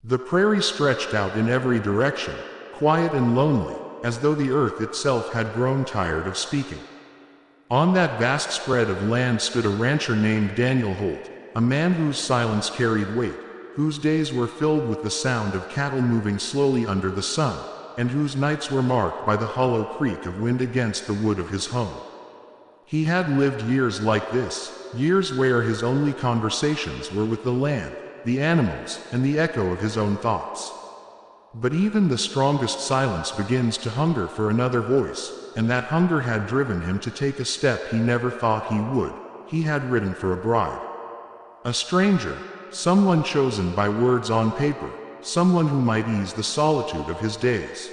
The prairie stretched out in every direction, quiet and lonely, as though the earth itself had grown tired of speaking. On that vast spread of land stood a rancher named Daniel Holt, a man whose silence carried weight, whose days were filled with the sound of cattle moving slowly under the sun, and whose nights were marked by the hollow creak of wind against the wood of his home. He had lived years like this, years where his only conversations were with the land, the animals, and the echo of his own thoughts. But even the strongest silence begins to hunger for another voice, and that hunger had driven him to take a step he never thought he would. He had written for a bride. A stranger, someone chosen by words on paper, someone who might ease the solitude of his days.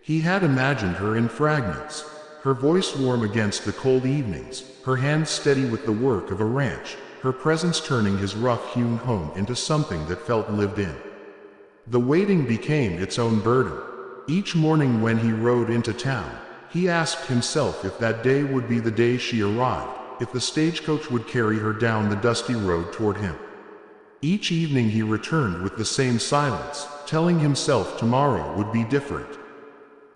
He had imagined her in fragments, her voice warm against the cold evenings, her hands steady with the work of a ranch, her presence turning his rough-hewn home into something that felt lived in. The waiting became its own burden. Each morning when he rode into town, he asked himself if that day would be the day she arrived, if the stagecoach would carry her down the dusty road toward him. Each evening he returned with the same silence, telling himself tomorrow would be different.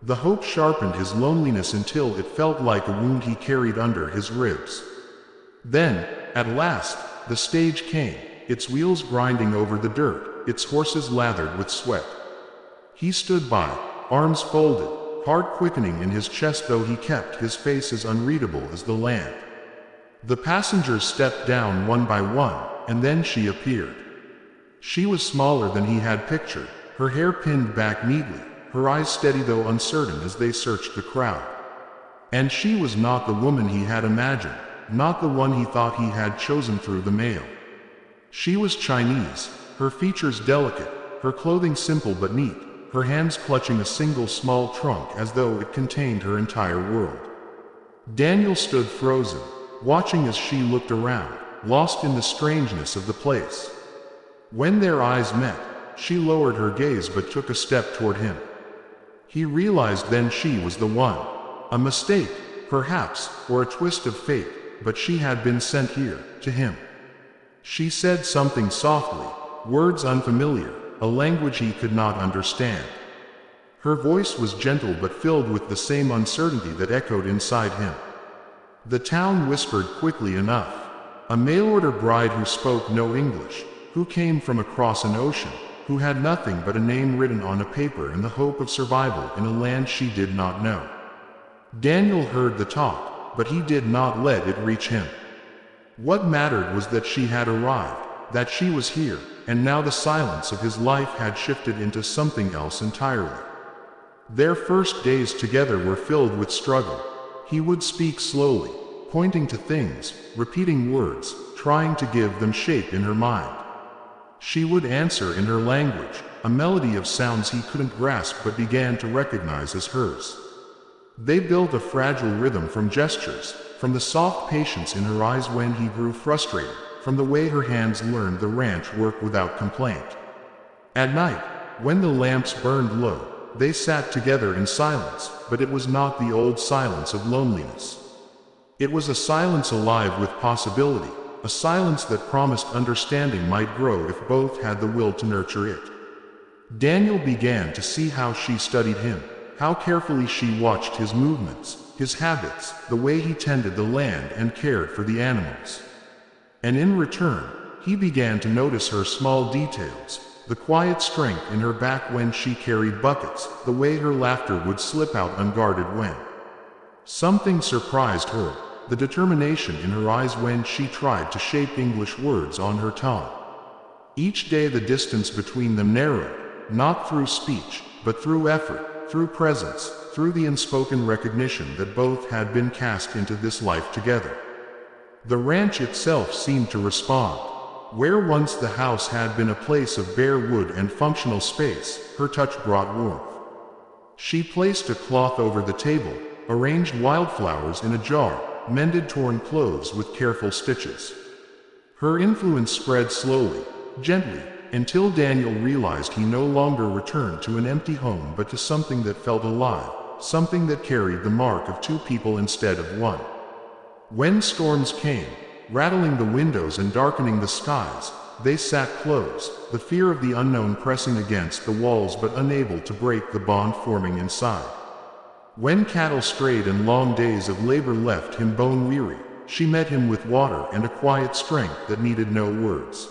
The hope sharpened his loneliness until it felt like a wound he carried under his ribs. Then, at last, the stage came, its wheels grinding over the dirt, its horses lathered with sweat. He stood by, arms folded, heart quickening in his chest, though he kept his face as unreadable as the land. The passengers stepped down one by one, and then she appeared. She was smaller than he had pictured, her hair pinned back neatly, her eyes steady though uncertain as they searched the crowd. And she was not the woman he had imagined, not the one he thought he had chosen through the mail. She was Chinese, her features delicate, her clothing simple but neat, her hands clutching a single small trunk as though it contained her entire world. Daniel stood frozen, watching as she looked around, lost in the strangeness of the place. When their eyes met, she lowered her gaze but took a step toward him. He realized then she was the one. A mistake, perhaps, or a twist of fate, but she had been sent here, to him. She said something softly, words unfamiliar, a language he could not understand. Her voice was gentle but filled with the same uncertainty that echoed inside him. The town whispered quickly enough. A mail-order bride who spoke no English, who came from across an ocean, who had nothing but a name written on a paper in the hope of survival in a land she did not know. Daniel heard the talk, but he did not let it reach him. What mattered was that she had arrived, that she was here, and now the silence of his life had shifted into something else entirely. Their first days together were filled with struggle. He would speak slowly, pointing to things, repeating words, trying to give them shape in her mind. She would answer in her language, a melody of sounds he couldn't grasp but began to recognize as hers. They built a fragile rhythm from gestures, from the soft patience in her eyes when he grew frustrated, from the way her hands learned the ranch work without complaint. At night, when the lamps burned low, they sat together in silence, but it was not the old silence of loneliness. It was a silence alive with possibility, a silence that promised understanding might grow if both had the will to nurture it. Daniel began to see how she studied him, how carefully she watched his movements, his habits, the way he tended the land and cared for the animals. And in return, he began to notice her small details, the quiet strength in her back when she carried buckets, the way her laughter would slip out unguarded when something surprised her, the determination in her eyes when she tried to shape English words on her tongue. Each day the distance between them narrowed, not through speech, but through effort, through presence, through the unspoken recognition that both had been cast into this life together. The ranch itself seemed to respond. Where once the house had been a place of bare wood and functional space, her touch brought warmth. She placed a cloth over the table, arranged wildflowers in a jar, mended torn clothes with careful stitches. Her influence spread slowly, gently, until Daniel realized he no longer returned to an empty home but to something that felt alive, something that carried the mark of two people instead of one. When storms came, rattling the windows and darkening the skies, They sat close, the fear of the unknown pressing against the walls but unable to break the bond forming inside. When cattle strayed and long days of labor left him bone-weary, she met him with water and a quiet strength that needed no words.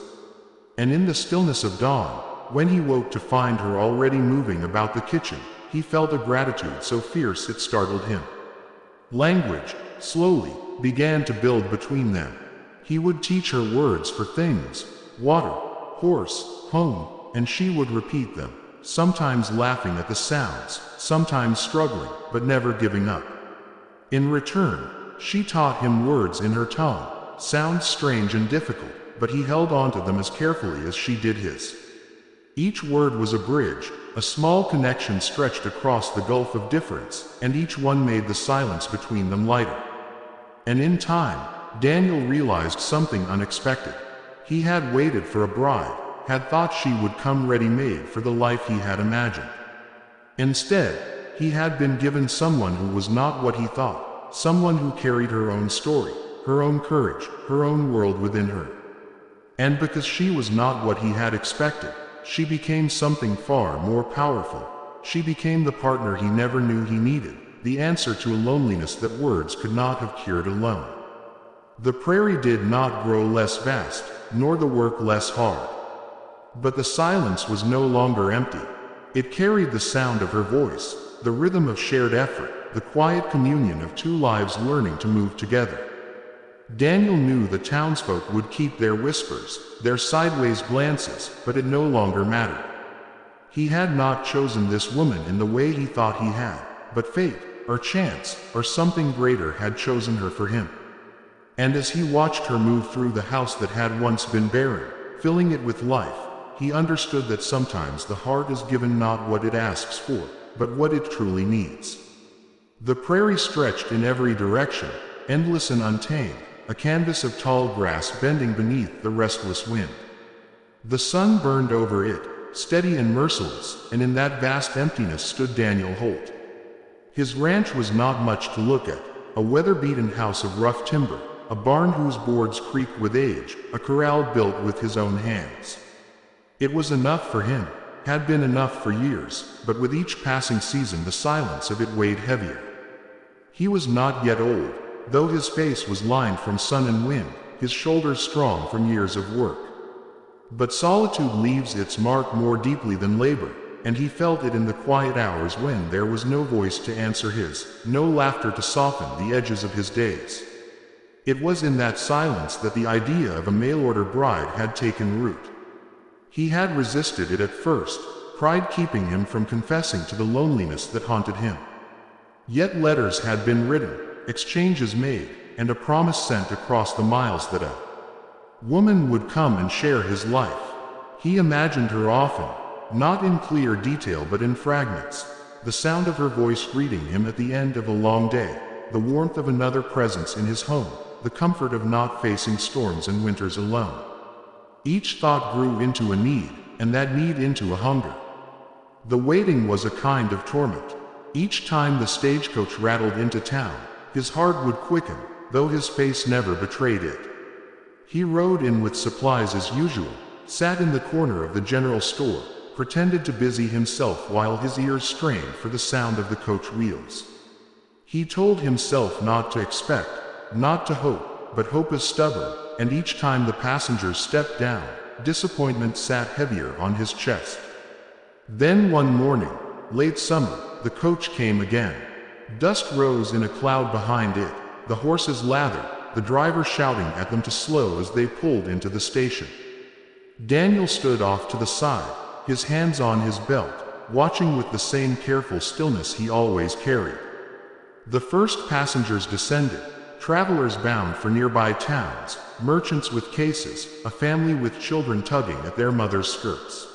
And in the stillness of dawn, when he woke to find her already moving about the kitchen, he felt a gratitude so fierce it startled him. Language, slowly, began to build between them. He would teach her words for things: water, horse, home, and she would repeat them, sometimes laughing at the sounds, sometimes struggling, but never giving up. In return, she taught him words in her tongue, sounds strange and difficult, but he held on to them as carefully as she did his. Each word was a bridge, a small connection stretched across the gulf of difference, and each one made the silence between them lighter. And in time, Daniel realized something unexpected. He had waited for a bride, had thought she would come ready-made for the life he had imagined. Instead, he had been given someone who was not what he thought, someone who carried her own story, her own courage, her own world within her. And because she was not what he had expected, she became something far more powerful. She became the partner he never knew he needed, the answer to a loneliness that words could not have cured alone. The prairie did not grow less vast, nor the work less hard. But the silence was no longer empty. It carried the sound of her voice, the rhythm of shared effort, the quiet communion of two lives learning to move together. Daniel knew the townsfolk would keep their whispers, their sideways glances, but it no longer mattered. He had not chosen this woman in the way he thought he had, but fate, or chance, or something greater had chosen her for him. And as he watched her move through the house that had once been barren, filling it with life, he understood that sometimes the heart is given not what it asks for, but what it truly needs. The prairie stretched in every direction, endless and untamed, a canvas of tall grass bending beneath the restless wind. The sun burned over it, steady and merciless, and in that vast emptiness stood Daniel Holt. His ranch was not much to look at, a weather-beaten house of rough timber, a barn whose boards creaked with age, a corral built with his own hands. It was enough for him, had been enough for years, but with each passing season the silence of it weighed heavier. He was not yet old, though his face was lined from sun and wind, his shoulders strong from years of work. But solitude leaves its mark more deeply than labor, and he felt it in the quiet hours when there was no voice to answer his, no laughter to soften the edges of his days. It was in that silence that the idea of a mail-order bride had taken root. He had resisted it at first, pride keeping him from confessing to the loneliness that haunted him. Yet letters had been written, exchanges made, and a promise sent across the miles that a woman would come and share his life. He imagined her often, not in clear detail but in fragments, the sound of her voice greeting him at the end of a long day, the warmth of another presence in his home, the comfort of not facing storms and winters alone. Each thought grew into a need, and that need into a hunger. The waiting was a kind of torment. Each time the stagecoach rattled into town, his heart would quicken, though his face never betrayed it. He rode in with supplies as usual, sat in the corner of the general store, pretended to busy himself while his ears strained for the sound of the coach wheels. He told himself not to expect, not to hope, but hope is stubborn, and each time the passengers stepped down, disappointment sat heavier on his chest. Then one morning, late summer, the coach came again. Dust rose in a cloud behind it, the horses lathered, the driver shouting at them to slow as they pulled into the station. Daniel stood off to the side, his hands on his belt, watching with the same careful stillness he always carried. The first passengers descended, travelers bound for nearby towns, merchants with cases, a family with children tugging at their mother's skirts.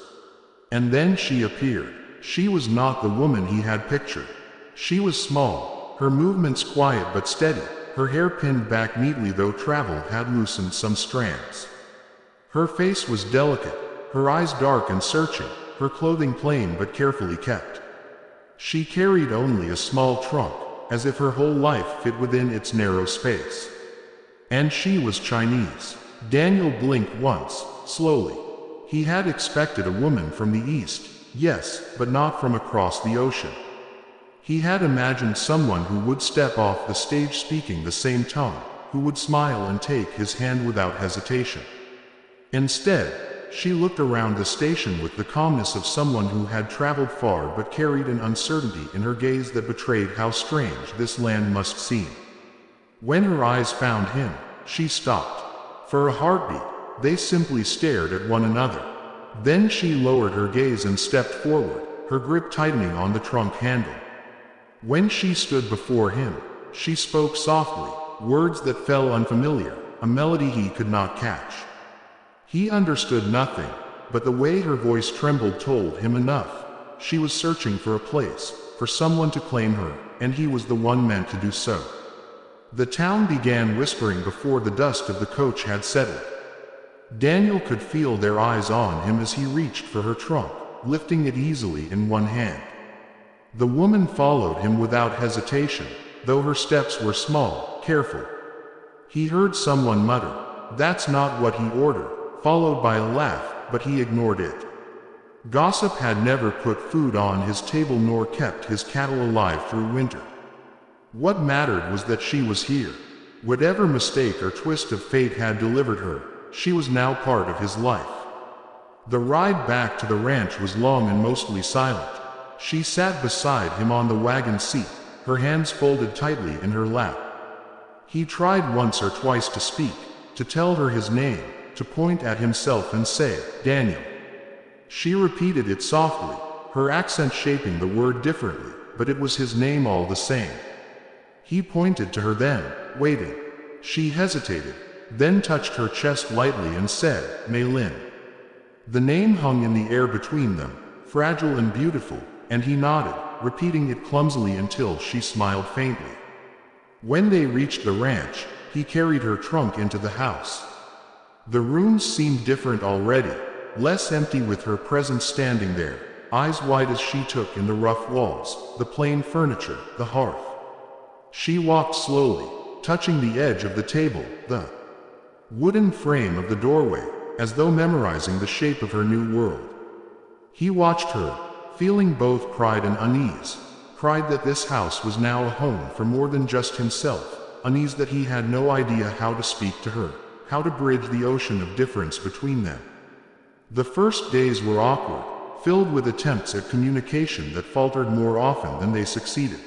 And then she appeared. She was not the woman he had pictured. She was small, her movements quiet but steady, her hair pinned back neatly though travel had loosened some strands. Her face was delicate, her eyes dark and searching, her clothing plain but carefully kept. She carried only a small trunk, as if her whole life fit within its narrow space. And she was Chinese. Daniel blinked once, slowly. He had expected a woman from the east, yes, but not from across the ocean. He had imagined someone who would step off the stage speaking the same tongue, who would smile and take his hand without hesitation. Instead, she looked around the station with the calmness of someone who had traveled far but carried an uncertainty in her gaze that betrayed how strange this land must seem. When her eyes found him, she stopped. For a heartbeat, they simply stared at one another. Then she lowered her gaze and stepped forward, her grip tightening on the trunk handle. When she stood before him, she spoke softly, words that fell unfamiliar, a melody he could not catch. He understood nothing, but the way her voice trembled told him enough. She was searching for a place, for someone to claim her, and he was the one meant to do so. The town began whispering before the dust of the coach had settled. Daniel could feel their eyes on him as he reached for her trunk, lifting it easily in one hand. The woman followed him without hesitation, though her steps were small, careful. He heard someone mutter, "That's not what he ordered," followed by a laugh, but he ignored it. Gossip had never put food on his table nor kept his cattle alive through winter. What mattered was that she was here. Whatever mistake or twist of fate had delivered her, she was now part of his life. The ride back to the ranch was long and mostly silent. She sat beside him on the wagon seat, her hands folded tightly in her lap. He tried once or twice to speak, to tell her his name, to point at himself and say, "Daniel." She repeated it softly, her accent shaping the word differently, but it was his name all the same. He pointed to her then, waiting. She hesitated, then touched her chest lightly and said, "Maylin." The name hung in the air between them, fragile and beautiful, and he nodded, repeating it clumsily until she smiled faintly. When they reached the ranch, he carried her trunk into the house. The rooms seemed different already, less empty with her presence standing there, eyes wide as she took in the rough walls, the plain furniture, the hearth. She walked slowly, touching the edge of the table, the wooden frame of the doorway, as though memorizing the shape of her new world. He watched her, feeling both pride and unease, pride that this house was now a home for more than just himself, unease that he had no idea how to speak to her, how to bridge the ocean of difference between them. The first days were awkward, filled with attempts at communication that faltered more often than they succeeded.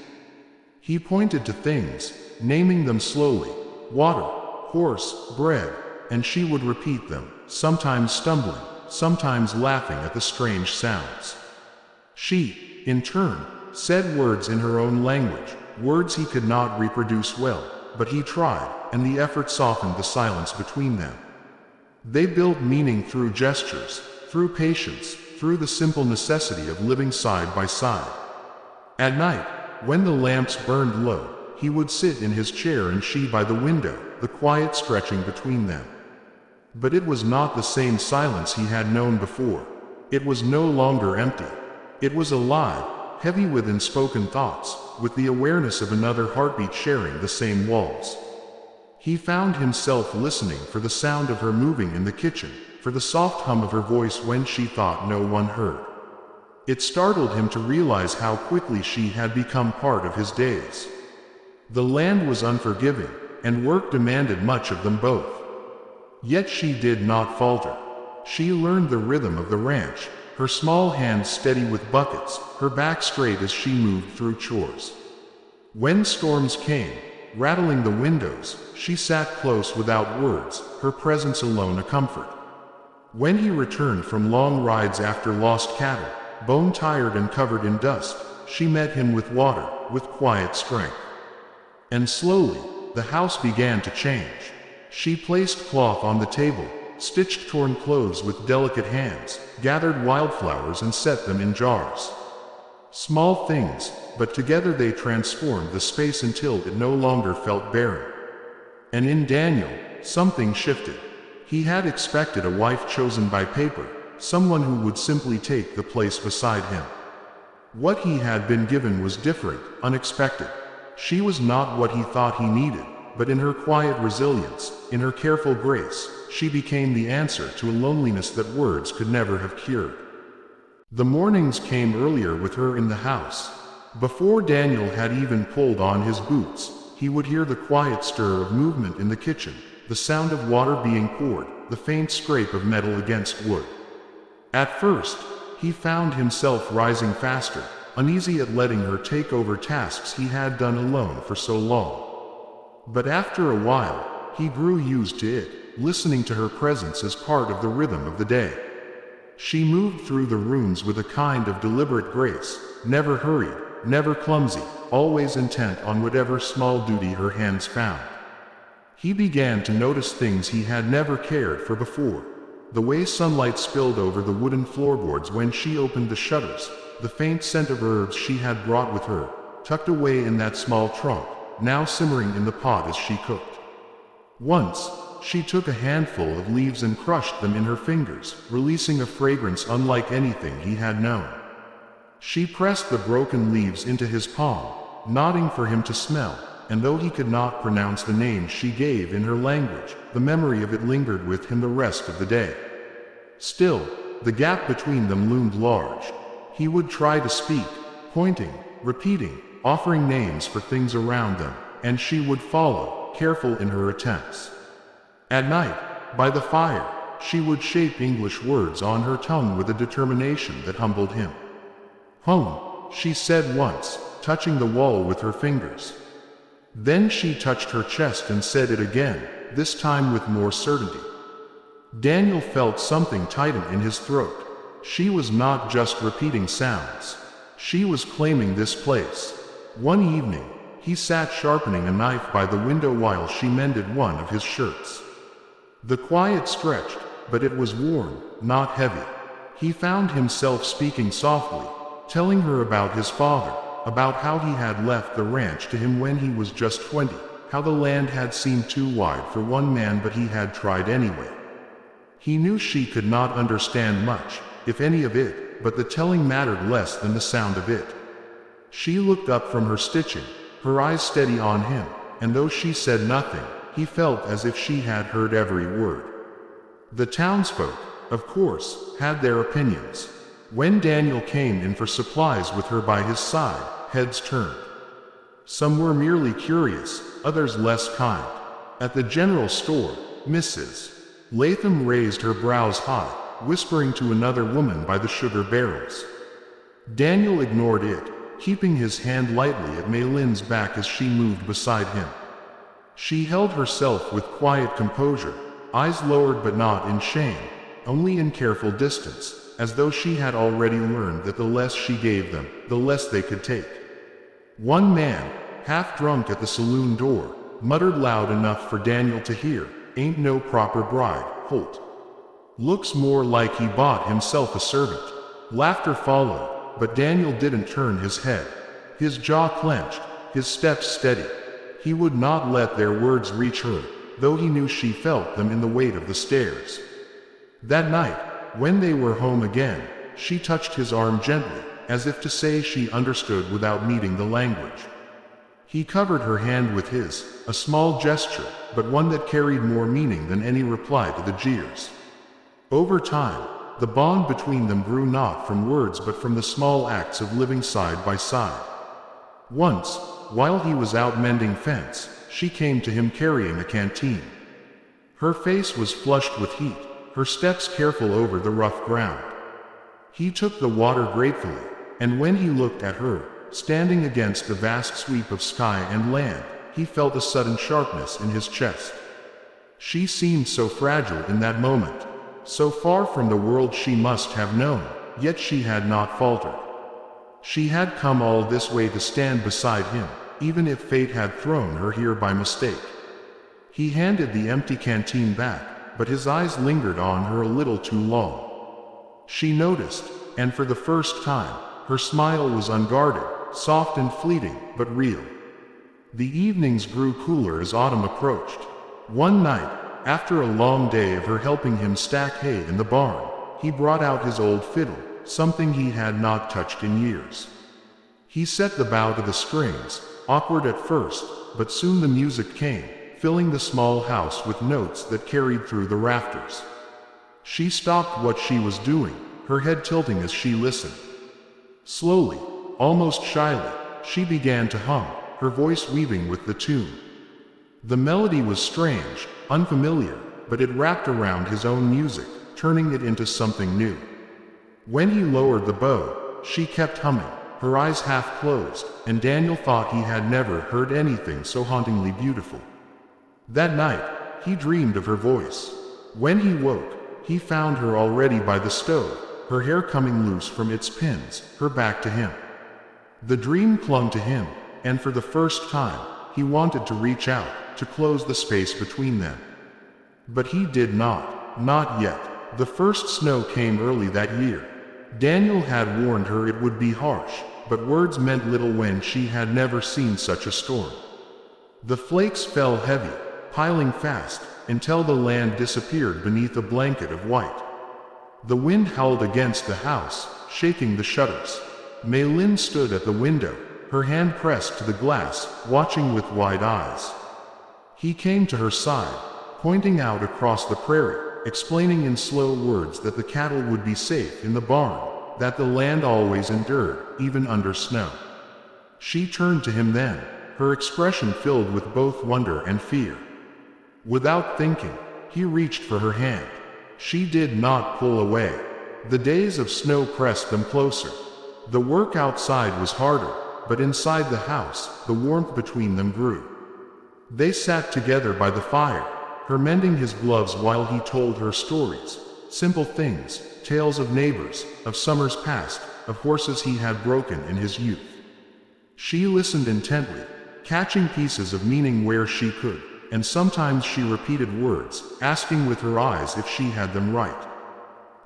He pointed to things, naming them slowly, water, horse, bread, and she would repeat them, sometimes stumbling, sometimes laughing at the strange sounds. She, in turn, said words in her own language, words he could not reproduce well, but he tried, and the effort softened the silence between them. They built meaning through gestures, through patience, through the simple necessity of living side by side. At night, when the lamps burned low, he would sit in his chair and she by the window, the quiet stretching between them. But it was not the same silence he had known before. It was no longer empty. It was alive, heavy with unspoken thoughts, with the awareness of another heartbeat sharing the same walls. He found himself listening for the sound of her moving in the kitchen, for the soft hum of her voice when she thought no one heard. It startled him to realize how quickly she had become part of his days. The land was unforgiving, and work demanded much of them both. Yet she did not falter. She learned the rhythm of the ranch, her small hands steady with buckets, her back straight as she moved through chores. When storms came, rattling the windows, she sat close without words, her presence alone a comfort. When he returned from long rides after lost cattle, bone-tired and covered in dust, she met him with water, with quiet strength. And slowly, the house began to change. She placed cloth on the table, stitched torn clothes with delicate hands, gathered wildflowers and set them in jars. Small things, but together they transformed the space until it no longer felt barren. And in Daniel, something shifted. He had expected a wife chosen by paper, someone who would simply take the place beside him. What he had been given was different, unexpected. She was not what he thought he needed, but in her quiet resilience, in her careful grace, she became the answer to a loneliness that words could never have cured. The mornings came earlier with her in the house. Before Daniel had even pulled on his boots, he would hear the quiet stir of movement in the kitchen, the sound of water being poured, the faint scrape of metal against wood. At first, he found himself rising faster, uneasy at letting her take over tasks he had done alone for so long. But after a while, he grew used to it, listening to her presence as part of the rhythm of the day. She moved through the rooms with a kind of deliberate grace, never hurried, never clumsy, always intent on whatever small duty her hands found. He began to notice things he had never cared for before. The way sunlight spilled over the wooden floorboards when she opened the shutters, the faint scent of herbs she had brought with her, tucked away in that small trunk, now simmering in the pot as she cooked. Once, she took a handful of leaves and crushed them in her fingers, releasing a fragrance unlike anything he had known. She pressed the broken leaves into his palm, nodding for him to smell, and though he could not pronounce the name she gave in her language, the memory of it lingered with him the rest of the day. Still, the gap between them loomed large. He would try to speak, pointing, repeating, offering names for things around them, and she would follow, careful in her attempts. At night, by the fire, she would shape English words on her tongue with a determination that humbled him. "Home," she said once, touching the wall with her fingers. Then she touched her chest and said it again, this time with more certainty. Daniel felt something tighten in his throat. She was not just repeating sounds. She was claiming this place. One evening, he sat sharpening a knife by the window while she mended one of his shirts. The quiet stretched, but it was warm, not heavy. He found himself speaking softly, telling her about his father, about how he had left the ranch to him when he was just 20, how the land had seemed too wide for one man but he had tried anyway. He knew she could not understand much, if any of it, but the telling mattered less than the sound of it. She looked up from her stitching, her eyes steady on him, and though she said nothing, he felt as if she had heard every word. The townsfolk, of course, had their opinions. When Daniel came in for supplies with her by his side, heads turned. Some were merely curious, others less kind. At the general store, Mrs. Latham raised her brows high, whispering to another woman by the sugar barrels. Daniel ignored it, keeping his hand lightly at Maylin's back as she moved beside him. She held herself with quiet composure, eyes lowered but not in shame, only in careful distance, as though she had already learned that the less she gave them, the less they could take. One man, half drunk at the saloon door, muttered loud enough for Daniel to hear, "Ain't no proper bride, Holt. Looks more like he bought himself a servant." Laughter followed, but Daniel didn't turn his head. His jaw clenched, his steps steady. He would not let their words reach her, though he knew she felt them in the weight of the stairs. That night, when they were home again, she touched his arm gently, as if to say she understood without needing the language. He covered her hand with his, a small gesture, but one that carried more meaning than any reply to the jeers. Over time, the bond between them grew not from words but from the small acts of living side by side. Once, while he was out mending fence, she came to him carrying a canteen. Her face was flushed with heat, her steps careful over the rough ground. He took the water gratefully, and when he looked at her, standing against the vast sweep of sky and land, he felt a sudden sharpness in his chest. She seemed so fragile in that moment, so far from the world she must have known, yet she had not faltered. She had come all this way to stand beside him, even if fate had thrown her here by mistake. He handed the empty canteen back, but his eyes lingered on her a little too long. She noticed, and for the first time, her smile was unguarded, soft and fleeting, but real. The evenings grew cooler as autumn approached. One night, after a long day of her helping him stack hay in the barn, he brought out his old fiddle, something he had not touched in years. He set the bow to the strings, awkward at first, but soon the music came, filling the small house with notes that carried through the rafters. She stopped what she was doing, her head tilting as she listened. Slowly, almost shyly, she began to hum, her voice weaving with the tune. The melody was strange, unfamiliar, but it wrapped around his own music, turning it into something new. When he lowered the bow, she kept humming, her eyes half closed, and Daniel thought he had never heard anything so hauntingly beautiful. That night, he dreamed of her voice. When he woke, he found her already by the stove, her hair coming loose from its pins, her back to him. The dream clung to him, and for the first time, he wanted to reach out, to close the space between them. But he did not yet. The first snow came early that year. Daniel had warned her it would be harsh, but words meant little when she had never seen such a storm. The flakes fell heavy, piling fast, until the land disappeared beneath a blanket of white. The wind howled against the house, shaking the shutters. Mei Lin stood at the window, her hand pressed to the glass, watching with wide eyes. He came to her side, pointing out across the prairie, explaining in slow words that the cattle would be safe in the barn, that the land always endured, even under snow. She turned to him then, her expression filled with both wonder and fear. Without thinking, he reached for her hand. She did not pull away. The days of snow pressed them closer. The work outside was harder, but inside the house, the warmth between them grew. They sat together by the fire, her mending his gloves while he told her stories, simple things, tales of neighbors, of summers past, of horses he had broken in his youth. She listened intently, catching pieces of meaning where she could, and sometimes she repeated words, asking with her eyes if she had them right.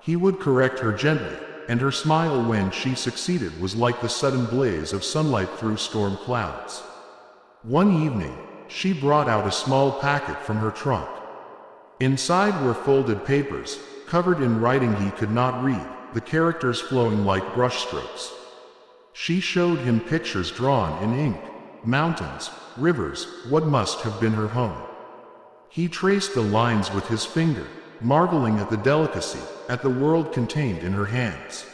He would correct her gently, and her smile when she succeeded was like the sudden blaze of sunlight through storm clouds. One evening, she brought out a small packet from her trunk. Inside were folded papers, covered in writing he could not read, the characters flowing like brushstrokes. She showed him pictures drawn in ink, mountains, rivers, what must have been her home. He traced the lines with his finger, marveling at the delicacy, at the world contained in her hands.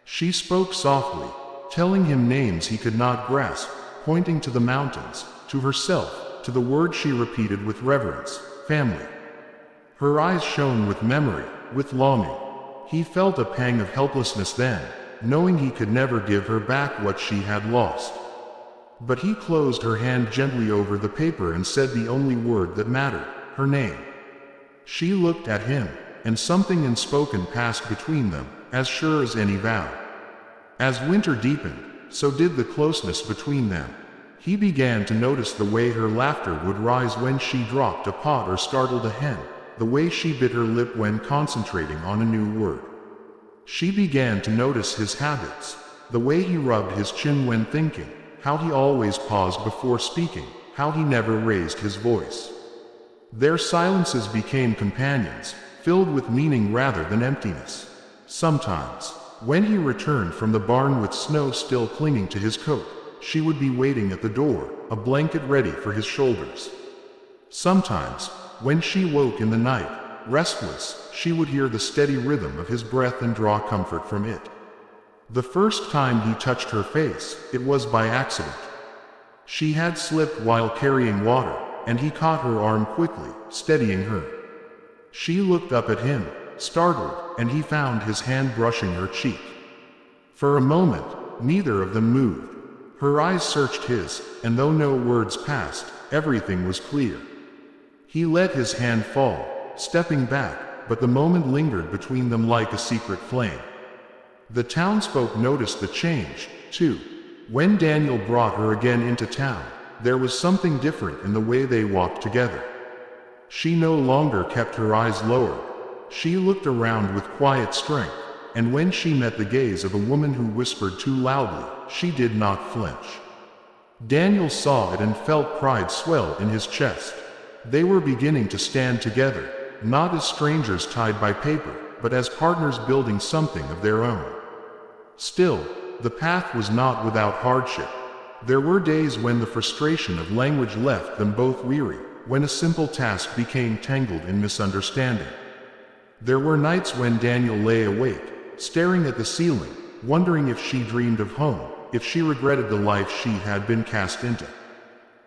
She spoke softly, telling him names he could not grasp, pointing to the mountains, to herself, to the word she repeated with reverence, family. Her eyes shone with memory, with longing. He felt a pang of helplessness then, knowing he could never give her back what she had lost. But he closed her hand gently over the paper and said the only word that mattered, her name. She looked at him, and something unspoken passed between them, as sure as any vow. As winter deepened, so did the closeness between them. He began to notice the way her laughter would rise when she dropped a pot or startled a hen, the way she bit her lip when concentrating on a new word. She began to notice his habits, the way he rubbed his chin when thinking, how he always paused before speaking, how he never raised his voice. Their silences became companions, filled with meaning rather than emptiness. Sometimes, when he returned from the barn with snow still clinging to his coat, she would be waiting at the door, a blanket ready for his shoulders. Sometimes, when she woke in the night, restless, she would hear the steady rhythm of his breath and draw comfort from it. The first time he touched her face, it was by accident. She had slipped while carrying water, and he caught her arm quickly, steadying her. She looked up at him, startled, and he found his hand brushing her cheek. For a moment, neither of them moved. Her eyes searched his, and though no words passed, everything was clear. He let his hand fall, stepping back, but the moment lingered between them like a secret flame. The townsfolk noticed the change, too. When Daniel brought her again into town, there was something different in the way they walked together. She no longer kept her eyes lowered. She looked around with quiet strength, and when she met the gaze of a woman who whispered too loudly, she did not flinch. Daniel saw it and felt pride swell in his chest. They were beginning to stand together, not as strangers tied by paper, but as partners building something of their own. Still, the path was not without hardship. There were days when the frustration of language left them both weary, when a simple task became tangled in misunderstanding. There were nights when Daniel lay awake, staring at the ceiling, wondering if she dreamed of home, if she regretted the life she had been cast into.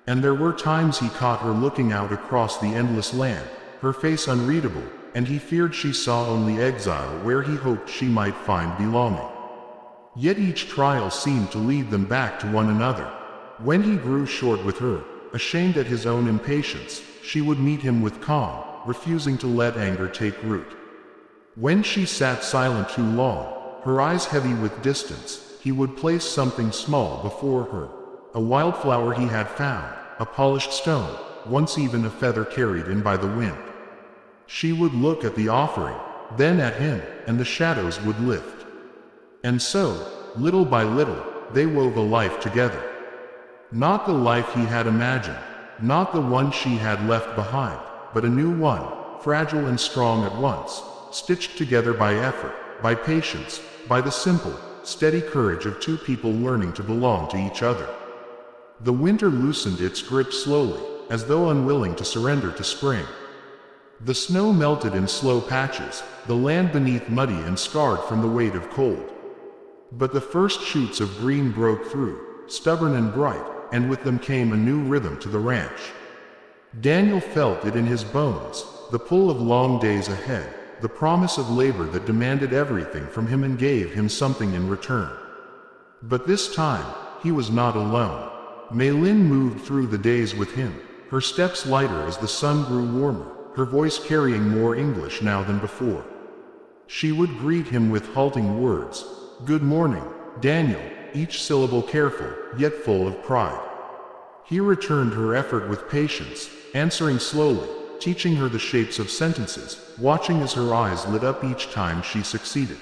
And there were times he caught her looking out across the endless land, her face unreadable, and he feared she saw only exile where he hoped she might find belonging. Yet each trial seemed to lead them back to one another. When he grew short with her, ashamed at his own impatience, she would meet him with calm, refusing to let anger take root. When she sat silent too long, her eyes heavy with distance, he would place something small before her. A wildflower he had found, a polished stone, once even a feather carried in by the wind. She would look at the offering, then at him, and the shadows would lift. And so, little by little, they wove a life together. Not the life he had imagined, not the one she had left behind, but a new one, fragile and strong at once, stitched together by effort, by patience, by the simple, steady courage of two people learning to belong to each other. The winter loosened its grip slowly, as though unwilling to surrender to spring. The snow melted in slow patches, the land beneath muddy and scarred from the weight of cold. But the first shoots of green broke through, stubborn and bright, and with them came a new rhythm to the ranch. Daniel felt it in his bones, the pull of long days ahead, the promise of labor that demanded everything from him and gave him something in return. But this time, he was not alone. Maylin moved through the days with him, her steps lighter as the sun grew warmer, her voice carrying more English now than before. She would greet him with halting words, "Good morning, Daniel," each syllable careful, yet full of pride. He returned her effort with patience, answering slowly, teaching her the shapes of sentences, watching as her eyes lit up each time she succeeded.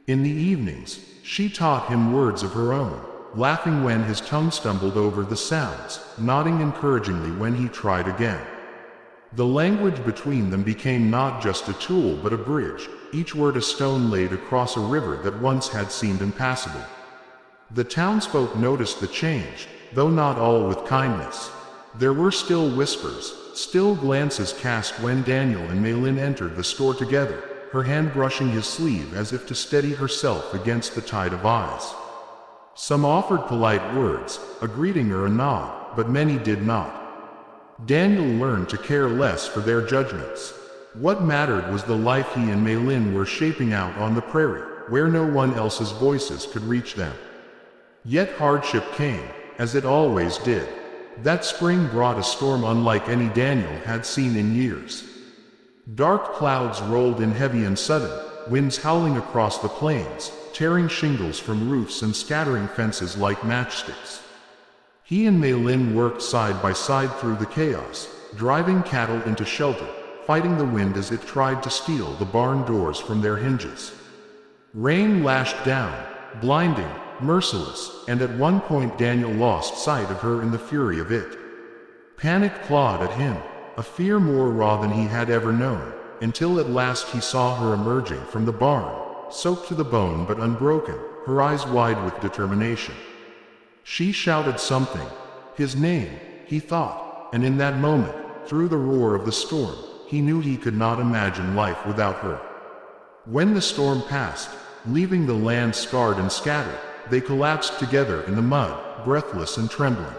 In the evenings, she taught him words of her own, laughing when his tongue stumbled over the sounds, nodding encouragingly when he tried again. The language between them became not just a tool but a bridge, each word a stone laid across a river that once had seemed impassable. The townsfolk noticed the change, though not all with kindness. There were still whispers, still glances cast when Daniel and Maylin entered the store together, her hand brushing his sleeve as if to steady herself against the tide of eyes. Some offered polite words, a greeting or a nod, but many did not. Daniel learned to care less for their judgments. What mattered was the life he and Maylin were shaping out on the prairie, where no one else's voices could reach them. Yet hardship came, as it always did. That spring brought a storm unlike any Daniel had seen in years. Dark clouds rolled in heavy and sudden, winds howling across the plains, tearing shingles from roofs and scattering fences like matchsticks. He and Maylin worked side by side through the chaos, driving cattle into shelter, fighting the wind as it tried to steal the barn doors from their hinges. Rain lashed down, blinding, merciless, and at one point Daniel lost sight of her in the fury of it. Panic clawed at him, a fear more raw than he had ever known, until at last he saw her emerging from the barn, soaked to the bone but unbroken, her eyes wide with determination. She shouted something, his name, he thought, and in that moment, through the roar of the storm, he knew he could not imagine life without her. When the storm passed, leaving the land scarred and scattered, they collapsed together in the mud, breathless and trembling.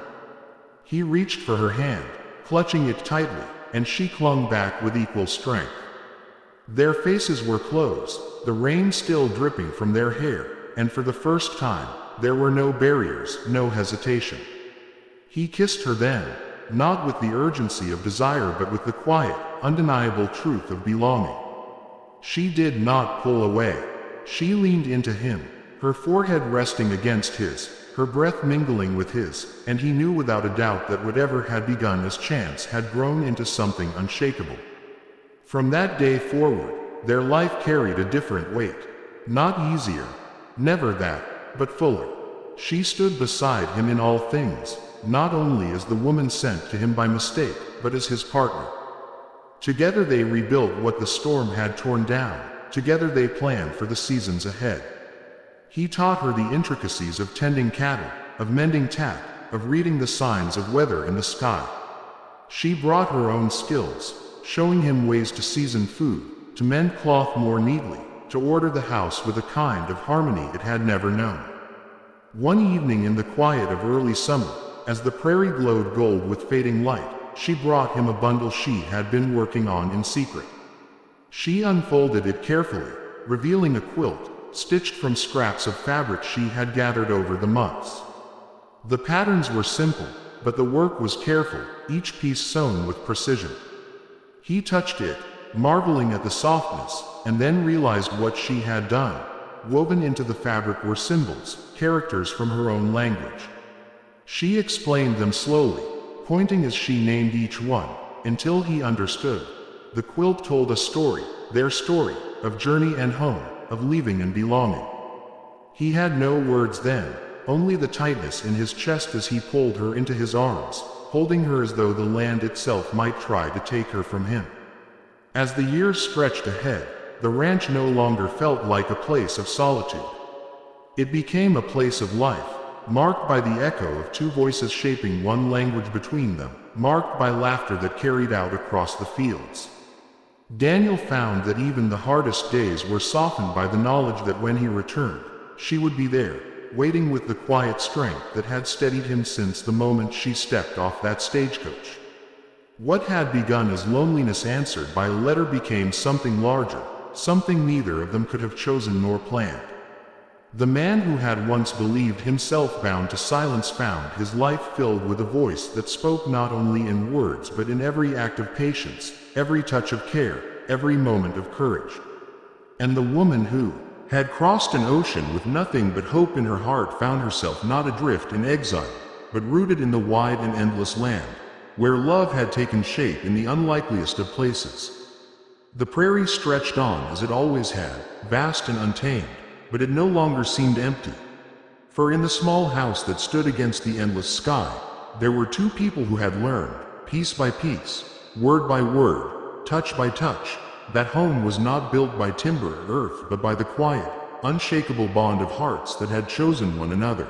He reached for her hand, clutching it tightly, and she clung back with equal strength. Their faces were closed, the rain still dripping from their hair, and for the first time, there were no barriers, no hesitation. He kissed her then, not with the urgency of desire but with the quiet, undeniable truth of belonging. She did not pull away. She leaned into him, her forehead resting against his, her breath mingling with his, and he knew without a doubt that whatever had begun as chance had grown into something unshakable. From that day forward, their life carried a different weight. Not easier, never that, but fuller. She stood beside him in all things, not only as the woman sent to him by mistake, but as his partner. Together they rebuilt what the storm had torn down, together they planned for the seasons ahead. He taught her the intricacies of tending cattle, of mending tack, of reading the signs of weather in the sky. She brought her own skills, showing him ways to season food, to mend cloth more neatly, to order the house with a kind of harmony it had never known. One evening in the quiet of early summer, as the prairie glowed gold with fading light, she brought him a bundle she had been working on in secret. She unfolded it carefully, revealing a quilt, stitched from scraps of fabric she had gathered over the months. The patterns were simple, but the work was careful, each piece sewn with precision. He touched it, marveling at the softness, and then realized what she had done. Woven into the fabric were symbols, characters from her own language. She explained them slowly, pointing as she named each one, until he understood. The quilt told a story, their story, of journey and home, of leaving and belonging. He had no words then, only the tightness in his chest as he pulled her into his arms, holding her as though the land itself might try to take her from him. As the years stretched ahead, the ranch no longer felt like a place of solitude. It became a place of life, marked by the echo of two voices shaping one language between them, marked by laughter that carried out across the fields. Daniel found that even the hardest days were softened by the knowledge that when he returned, she would be there, waiting with the quiet strength that had steadied him since the moment she stepped off that stagecoach. What had begun as loneliness answered by a letter became something larger, something neither of them could have chosen nor planned. The man who had once believed himself bound to silence found his life filled with a voice that spoke not only in words but in every act of patience, every touch of care, every moment of courage. And the woman who had crossed an ocean with nothing but hope in her heart found herself not adrift in exile, but rooted in the wide and endless land, where love had taken shape in the unlikeliest of places. The prairie stretched on as it always had, vast and untamed, but it no longer seemed empty. For in the small house that stood against the endless sky, there were two people who had learned, piece by piece, word by word, touch by touch, that home was not built by timber or earth but by the quiet, unshakable bond of hearts that had chosen one another.